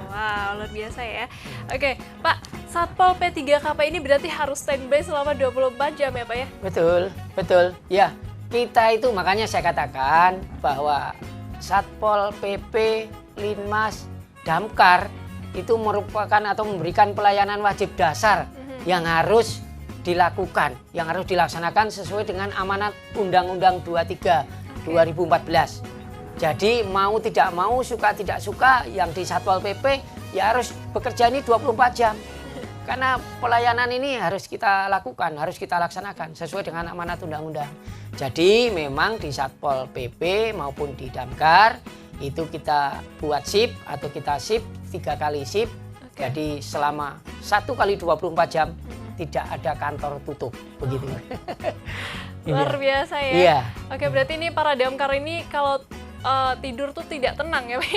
S1: Wow, luar biasa ya. Oke, Pak, Satpol P3KP ini berarti harus standby selama 24 jam ya Pak ya? Betul. Ya, kita itu makanya saya katakan bahwa Satpol PP, Linmas, Damkar itu merupakan atau memberikan pelayanan wajib dasar yang harus dilakukan, yang harus dilaksanakan sesuai dengan amanat Undang-Undang 23 2014. Jadi mau tidak mau, suka tidak suka, yang di Satpol PP ya harus bekerja ini 24 jam. Karena pelayanan ini harus kita lakukan, harus kita laksanakan sesuai dengan amanat undang-undang. Jadi memang di Satpol PP maupun di Damkar itu kita buat shift atau kita shift 3 kali shift. Jadi selama 1 kali 24 jam tidak ada kantor tutup begitu. Luar biasa ya.
S2: Iya.
S1: Oke, berarti ini para Damkar ini kalau tidur tuh tidak tenang ya Pak.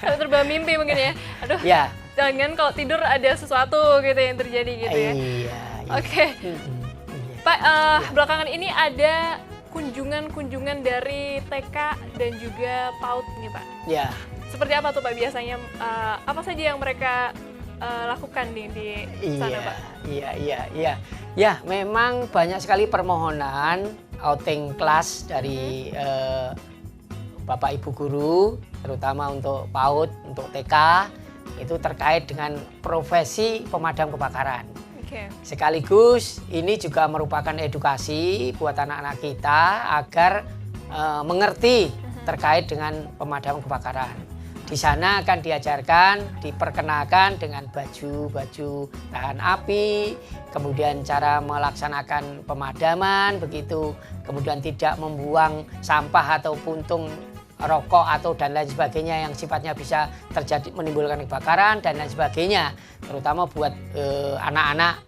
S1: Kalau terbawa mimpi mungkin ya. Aduh. Ya. Jangan kalau tidur ada sesuatu gitu yang terjadi gitu ya.
S2: Iya.
S1: Oke. Pak, belakangan ini ada kunjungan dari TK dan juga PAUD nih Pak.
S2: Ya.
S1: Seperti apa tuh Pak biasanya? Apa saja yang mereka lakukan di sana Pak?
S2: Iya. Ya, memang banyak sekali permohonan outing kelas dari Bapak Ibu guru, terutama untuk PAUD, untuk TK, itu terkait dengan profesi pemadam kebakaran. Sekaligus ini juga merupakan edukasi buat anak-anak kita agar mengerti terkait dengan pemadam kebakaran. Di sana akan diajarkan, diperkenalkan dengan baju tahan api, kemudian cara melaksanakan pemadaman begitu, kemudian tidak membuang sampah atau puntung rokok atau dan lain sebagainya yang sifatnya bisa terjadi menimbulkan kebakaran dan lain sebagainya, terutama buat anak-anak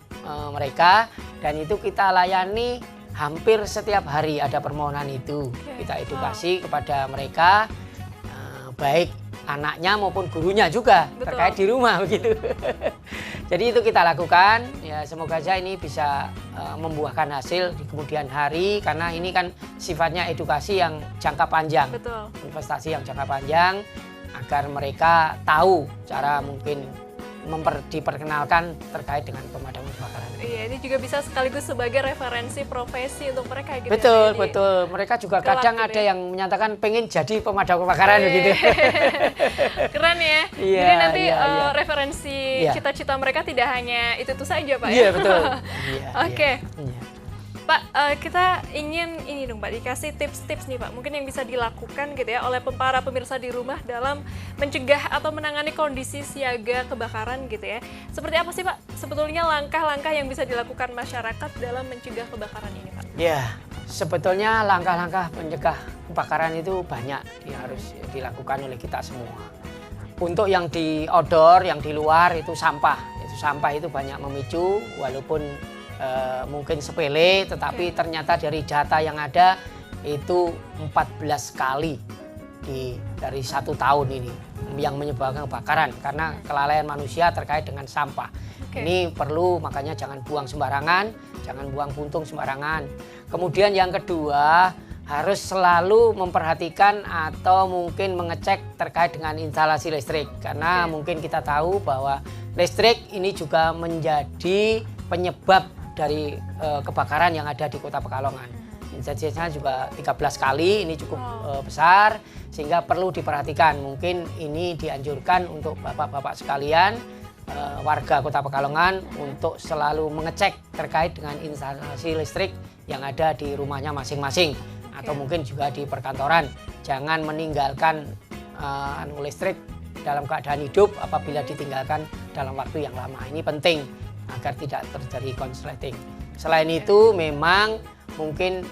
S2: mereka, dan itu kita layani hampir setiap hari ada permohonan itu. Kita edukasi kepada mereka baik anaknya maupun gurunya juga.
S1: Betul.
S2: Terkait di rumah begitu. Jadi itu kita lakukan, ya semoga saja ini bisa membuahkan hasil di kemudian hari, karena ini kan sifatnya edukasi yang jangka panjang.
S1: Betul.
S2: Investasi yang jangka panjang, agar mereka tahu cara mungkin diperkenalkan terkait dengan pemadaman kebakaran.
S1: Iya, ini juga bisa sekaligus sebagai referensi profesi untuk mereka gitu.
S2: Betul,
S1: ya,
S2: betul. Mereka juga
S1: kelak
S2: kadang
S1: gitu
S2: ada
S1: ya.
S2: yang menyatakan pengen jadi pemadam kebakaran begitu.
S1: Keren ya.
S2: Iya,
S1: Jadi nanti
S2: iya, iya.
S1: referensi
S2: Iya.
S1: cita-cita mereka tidak hanya itu saja, Pak
S2: Iya,
S1: ya.
S2: betul. Iya,
S1: Oke.
S2: iya.
S1: Pak, kita ingin ini dong Pak, dikasih tips-tips nih Pak, mungkin yang bisa dilakukan gitu ya oleh para pemirsa di rumah dalam mencegah atau menangani kondisi siaga kebakaran gitu ya. Seperti apa sih Pak sebetulnya langkah-langkah yang bisa dilakukan masyarakat dalam mencegah kebakaran ini Pak?
S2: Ya, sebetulnya langkah-langkah mencegah kebakaran itu banyak yang harus dilakukan oleh kita semua. Untuk yang di outdoor, yang di luar itu sampah. Sampah itu banyak memicu, walaupun mungkin sepele, tetapi ternyata dari data yang ada itu 14 kali dari 1 tahun ini yang menyebabkan kebakaran karena kelalaian manusia terkait dengan sampah. Ini perlu, makanya jangan buang sembarangan, jangan buang puntung sembarangan. Kemudian yang kedua, harus selalu memperhatikan atau mungkin mengecek terkait dengan instalasi listrik, karena mungkin kita tahu bahwa listrik ini juga menjadi penyebab dari kebakaran yang ada di Kota Pekalongan. Insensitasnya juga 13 kali, ini cukup besar, sehingga perlu diperhatikan. Mungkin ini dianjurkan untuk bapak-bapak sekalian, warga Kota Pekalongan untuk selalu mengecek terkait dengan instalasi listrik yang ada di rumahnya masing-masing, atau mungkin juga di perkantoran. Jangan meninggalkan listrik dalam keadaan hidup apabila ditinggalkan dalam waktu yang lama. Ini penting agar tidak terjadi konsleting. Selain itu memang mungkin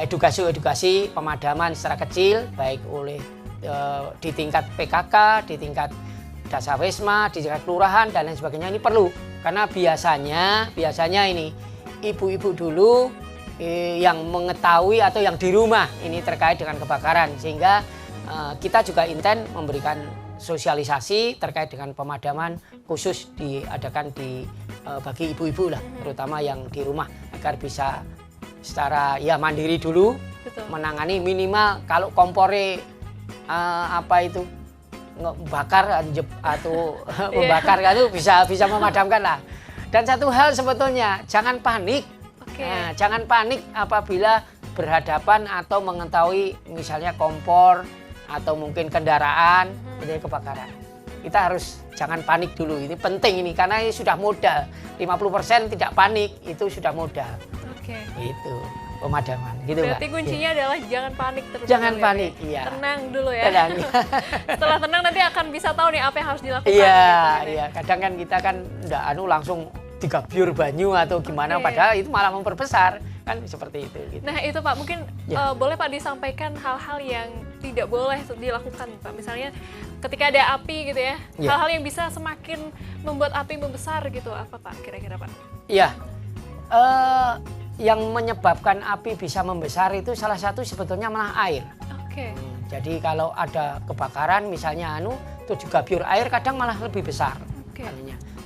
S2: edukasi pemadaman secara kecil, baik oleh di tingkat PKK, di tingkat Dasarwisma, di tingkat kelurahan dan lain sebagainya, ini perlu. Karena biasanya ini ibu-ibu dulu yang mengetahui atau yang di rumah ini terkait dengan kebakaran, sehingga kita juga intent memberikan sosialisasi terkait dengan pemadaman khusus diadakan bagi ibu-ibu lah, terutama yang di rumah, agar bisa secara mandiri dulu.
S1: Betul.
S2: Menangani minimal kalau kompornya bakar atau membakar itu bisa memadamkan lah. Dan satu hal sebetulnya, jangan panik. Nah, jangan panik apabila berhadapan atau mengetahui misalnya kompor atau mungkin kendaraan menjadi kebakaran. Kita harus jangan panik dulu, ini penting ini, karena ini sudah modal. 50% tidak panik itu sudah modal. Itu pemadaman gitu.
S1: Berarti kuncinya adalah jangan panik terus.
S2: Jangan panik, iya.
S1: Tenang dulu ya.
S2: Tenang.
S1: Setelah tenang nanti akan bisa tahu nih apa yang harus dilakukan.
S2: Iya,
S1: gitu,
S2: iya. Kadang kan kita kan enggak langsung digabyur banyu atau gimana, padahal itu malah memperbesar, kan seperti itu gitu.
S1: Nah itu Pak, mungkin boleh Pak disampaikan hal-hal yang tidak boleh dilakukan Pak, misalnya ketika ada api gitu ya, hal-hal yang bisa semakin membuat api membesar gitu, apa Pak kira-kira Pak?
S2: Iya, yang menyebabkan api bisa membesar itu salah satu sebetulnya malah air. Jadi kalau ada kebakaran misalnya itu juga gabyur air, kadang malah lebih besar.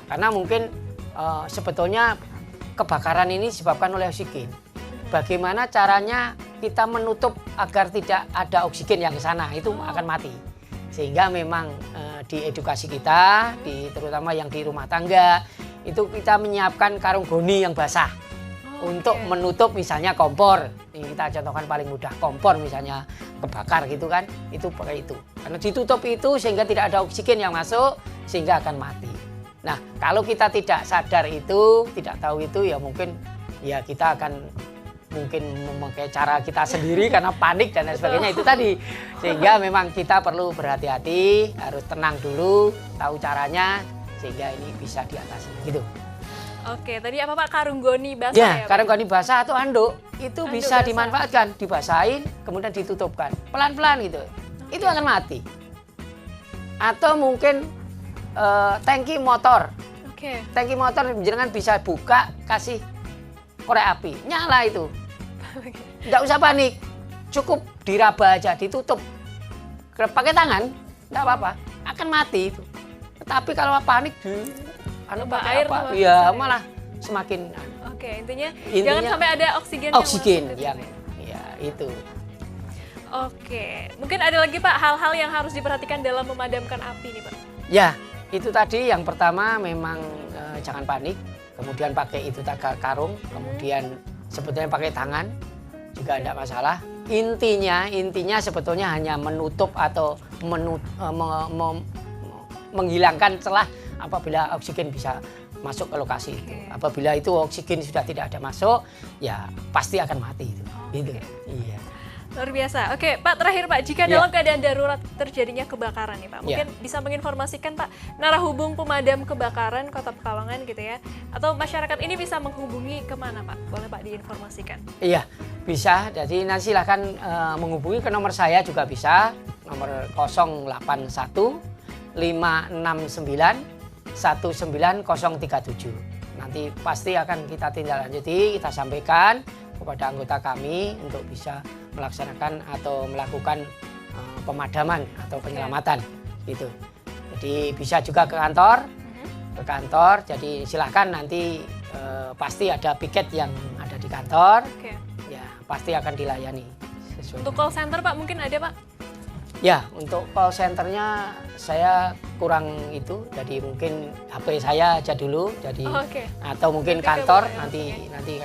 S2: Karena mungkin sebetulnya kebakaran ini disebabkan oleh oksigen. Bagaimana caranya kita menutup agar tidak ada oksigen yang ke sana, itu akan mati. Sehingga memang di edukasi kita, terutama yang di rumah tangga, itu kita menyiapkan karung goni yang basah untuk menutup misalnya kompor. Ini kita contohkan paling mudah, kompor misalnya kebakar gitu kan, itu pakai itu. Karena ditutup itu sehingga tidak ada oksigen yang masuk, sehingga akan mati. Nah, kalau kita tidak sadar itu, tidak tahu itu, ya mungkin ya kita akan mungkin memakai cara kita sendiri karena panik dan lain sebagainya itu tadi. Sehingga memang kita perlu berhati-hati, harus tenang dulu, tahu caranya, sehingga ini bisa diatasi gitu.
S1: Oke, tadi apa Pak, karung goni basah
S2: ya?
S1: Pak?
S2: Karung goni basah atau anduk itu anduk bisa basah dimanfaatkan, dibasahin, kemudian ditutupkan pelan-pelan gitu. Itu akan mati. Atau mungkin tangki motor. Tangki motor jangan bisa buka, kasih korek api, nyala itu. Nggak usah panik, cukup diraba aja, ditutup pakai tangan, enggak apa-apa, akan mati itu. Tetapi kalau panik anu
S1: Tambah
S2: pakai
S1: air
S2: apa?
S1: tambah
S2: Ya
S1: besar ya?
S2: malah semakin
S1: Oke, intinya
S2: Intinya,
S1: jangan sampai ada oksigen
S2: oksigen
S1: masuk ke
S2: yang
S1: sini.
S2: ya itu.
S1: Oke, mungkin ada lagi Pak hal-hal yang harus diperhatikan dalam memadamkan api nih Pak.
S2: Ya, itu tadi yang pertama memang jangan panik, kemudian pakai itu karung, kemudian sebetulnya pakai tangan juga tidak masalah. Intinya sebetulnya hanya menutup atau menghilangkan celah apabila oksigen bisa masuk ke lokasi itu. Apabila itu oksigen sudah tidak ada masuk, ya pasti akan mati itu. Gitu. Iya.
S1: Luar biasa. Oke, Pak, terakhir Pak, jika
S2: Ya.
S1: dalam keadaan darurat terjadinya kebakaran nih Pak, mungkin bisa menginformasikan Pak narah hubung pemadam kebakaran Kota Pekalongan gitu ya, atau masyarakat ini bisa menghubungi kemana Pak? Boleh Pak diinformasikan?
S2: Iya, bisa. Jadi nanti silahkan menghubungi ke nomor saya juga bisa, nomor 081 569 19037. Nanti pasti akan kita tindak lanjuti, kita sampaikan kepada anggota kami untuk bisa melaksanakan atau melakukan pemadaman atau penyelamatan gitu. Jadi bisa juga ke kantor, Jadi silahkan nanti pasti ada piket yang ada di kantor.
S1: Oke.
S2: Ya pasti akan dilayani sesuai.
S1: Untuk call center Pak mungkin ada Pak?
S2: Ya, untuk call centernya saya kurang itu, jadi mungkin HP saya aja dulu, jadi
S1: Oke.
S2: atau mungkin
S1: Nanti ke
S2: kantor
S1: Bapak ya,
S2: nanti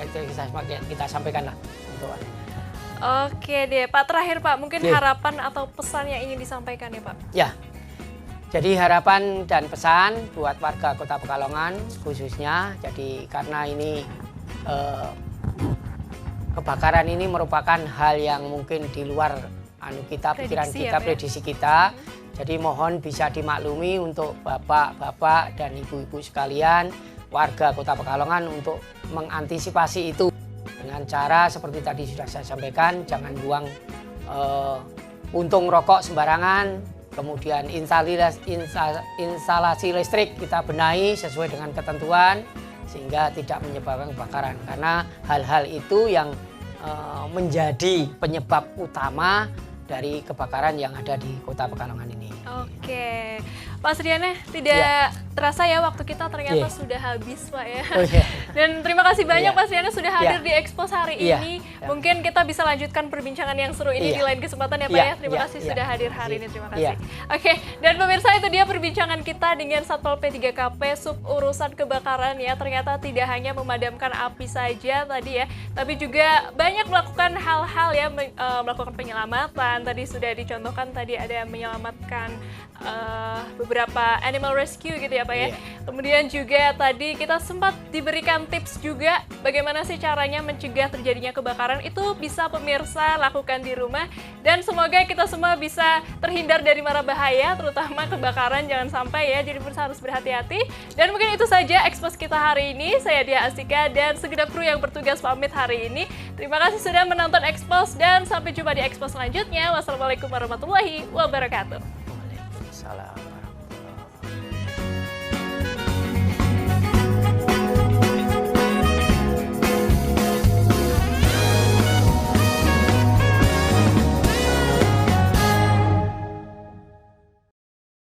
S2: kita sampaikan lah untuk.
S1: Oke deh Pak, terakhir Pak, mungkin
S2: Oke.
S1: harapan atau pesan yang ingin disampaikan ya Pak?
S2: Ya, jadi harapan dan pesan buat warga Kota Pekalongan khususnya, jadi karena ini kebakaran ini merupakan hal yang mungkin di luar pikiran
S1: Prediksi
S2: kita,
S1: ya, Pak ya?
S2: prediksi kita. Jadi mohon bisa dimaklumi untuk bapak-bapak dan ibu-ibu sekalian, warga Kota Pekalongan untuk mengantisipasi itu dengan cara seperti tadi sudah saya sampaikan, jangan buang puntung rokok sembarangan, kemudian instalasi listrik kita benahi sesuai dengan ketentuan sehingga tidak menyebabkan kebakaran, karena hal-hal itu yang menjadi penyebab utama dari kebakaran yang ada di Kota Pekalongan ini.
S1: Oke, Pak Sriana, tidak terasa ya waktu kita ternyata
S2: Iya.
S1: sudah habis Pak ya.
S2: Oh, iya.
S1: Dan terima kasih banyak
S2: Iya.
S1: Pak Sriana sudah hadir
S2: Iya.
S1: di Expos hari
S2: Iya.
S1: ini.
S2: Iya.
S1: Mungkin kita bisa lanjutkan perbincangan yang seru ini
S2: Iya.
S1: di lain kesempatan ya Pak
S2: Iya.
S1: ya. Terima
S2: Iya.
S1: kasih
S2: Iya.
S1: sudah hadir
S2: Terima
S1: hari
S2: kasih.
S1: ini, terima
S2: Iya.
S1: kasih. Oke, dan pemirsa itu dia perbincangan kita dengan Satpol P3KP Sub Urusan Kebakaran ya. Ternyata tidak hanya memadamkan api saja tadi ya, tapi juga banyak melakukan hal-hal ya, melakukan penyelamatan. Tadi sudah dicontohkan, tadi ada menyelamatkan beberapa animal rescue gitu ya Pak ya.
S2: Iya.
S1: Kemudian juga tadi kita sempat diberikan tips juga bagaimana sih caranya mencegah terjadinya kebakaran. Itu bisa pemirsa lakukan di rumah, dan semoga kita semua bisa terhindar dari mara bahaya, terutama kebakaran, jangan sampai ya. Jadi pemirsa harus berhati-hati. Dan mungkin itu saja Expos kita hari ini. Saya Dia Astika dan segenap kru yang bertugas pamit hari ini. Terima kasih sudah menonton Expos dan sampai jumpa di Expos selanjutnya. Wassalamualaikum warahmatullahi wabarakatuh.
S2: Waalaikumsalam.